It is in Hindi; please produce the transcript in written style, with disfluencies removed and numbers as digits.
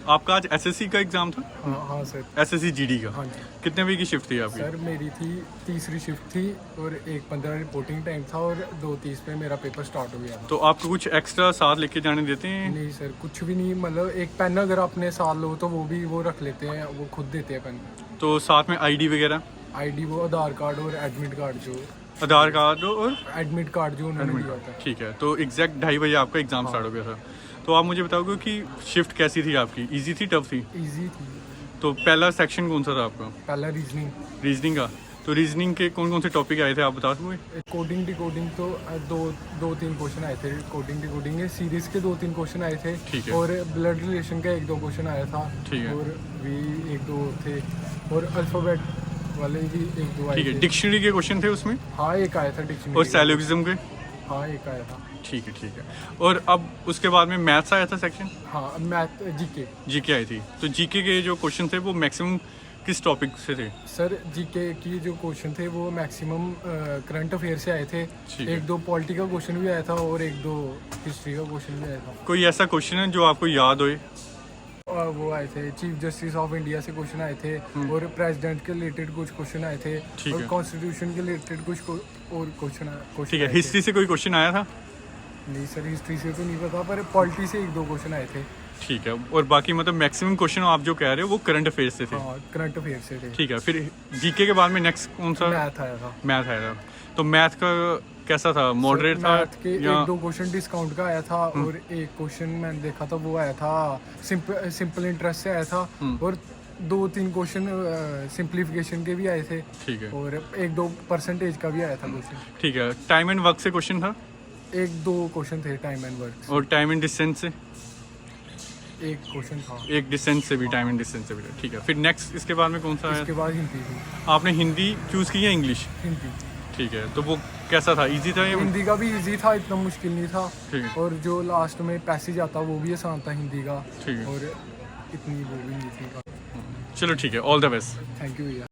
आपका आज एसएससी का एग्जाम था? हाँ सर। एसएससी जीडी का? हाँ जी कितने बजे की शिफ्ट थी आपकी? सर, मेरी थी तीसरी शिफ्ट थी और 1:15 रिपोर्टिंग टाइम था और 2:30 पे मेरा पेपर स्टार्ट हो गया था। तो आपको कुछ एक्स्ट्रा साथ लेके जाने देते हैं? नहीं सर, कुछ भी नहीं, मतलब एक पेन अगर अपने साथ लो तो वो भी वो रख लेते हैं, वो खुद देते हैं पेन। तो साथ में आईडी वगैरह? आईडी वो आधार कार्ड और एडमिट कार्ड जो आधार कार्ड और एडमिट कार्ड जो उन्होंने एडमिट दिया कार्ड, था। ठीक है। तो एग्जैक्ट 2:30 बजे आपका एग्जाम स्टार्ट हो गया था। तो आप मुझे बताओगे कि शिफ्ट कैसी थी आपकी? इजी थी, टफ थी? इजी थी। तो पहला सेक्शन कौन सा था आपका? पहला रीजनिंग। रीजनिंग का? तो रीजनिंग के कौन कौन से टॉपिक आए थे आप बता सकोगे? कोडिंग डिकोडिंग तो दो तीन क्वेश्चन आए थे। कोडिंग डिकोडिंग के सीरीज के 2-3 क्वेश्चन आए थे। ठीक है। और ब्लड रिलेशन का 1-2 क्वेश्चन आया था। ठीक है। और भी 1-2 थे और अल्फ़ाबेट वाले भी 1-2 आए ठीक है। थे। डिक्शनरी के क्वेश्चन थे उसमें? हाँ, एक आया था डिक्शनरी। और सैलोगिज्म के? हाँ, एक आया था। ठीक है, ठीक है। और अब उसके बाद में मैथ्स आया था सेक्शन? हाँ, मैथ जीके। जीके आई थी। तो जीके के जो क्वेश्चन थे वो मैक्सिमम किस टॉपिक से थे? सर, जीके की जो क्वेश्चन थे वो मैक्सिमम करंट अफेयर से आए थे। ठीक है। 1-2 पॉलिटिकल क्वेश्चन भी आया था और 1-2 हिस्ट्री का क्वेश्चन भी आया था। कोई ऐसा क्वेश्चन है जो आपको याद होए? और वो आए थे चीफ जस्टिस ऑफ इंडिया से क्वेश्चन आए थे और प्रेसिडेंट के रिलेटेड कुछ क्वेश्चन आए थे ठीक और है। कॉन्स्टिट्यूशन के रिलेटेड कुछ और क्वेश्चन ठीक है। हिस्ट्री से कोई क्वेश्चन आया था? नहीं सर, हिस्ट्री से तो नहीं पता, पर पॉलिटी से 1-2 क्वेश्चन आए थे। ठीक है। और बाकी मतलब मैक्सिमम क्वेश्चन आप जो कह रहे हो वो करंट अफेयर्स से थे? हाँ, करंट अफेयर से थे। ठीक है। फिर जीके के बाद में नेक्स्ट कौन सा? मैथ आया था। मैथ आया था। तो मैथ का कैसा था? मॉडरेट था मैथ के या? 1-2 क्वेश्चन डिस्काउंट का आया था और एक क्वेश्चन मैंने देखा था वो आया था सिंपल इंटरेस्ट से आया था और 2-3 क्वेश्चन सिंप्लीफिकेशन के भी आए थे ठीक है। और 1-2 परसेंटेज का भी आया था क्वेश्चन। ठीक है। टाइम एंड वर्क से क्वेश्चन था? 1-2 क्वेश्चन थे टाइम एंड वर्क। और टाइम एंड डिस्टेंस से? एक क्वेश्चन था। एक डिस्टेंस से भी, टाइम एंड डिस्टेंस से भी। ठीक है। फिर नेक्स्ट इसके बाद में कौन सा इसके आया? बाद हिंदी थी। आपने हिंदी चूज़ की या इंग्लिश? हिंदी। ठीक है। तो वो कैसा था? इजी था या? हिंदी का भी इजी था, इतना मुश्किल नहीं था। ठीक है। और जो लास्ट में पैसेज आता वो भी आसान था हिंदी का। ठीक है। और इतनी वो भी नहीं थी। चलो ठीक है। All the best. Thank you भैया।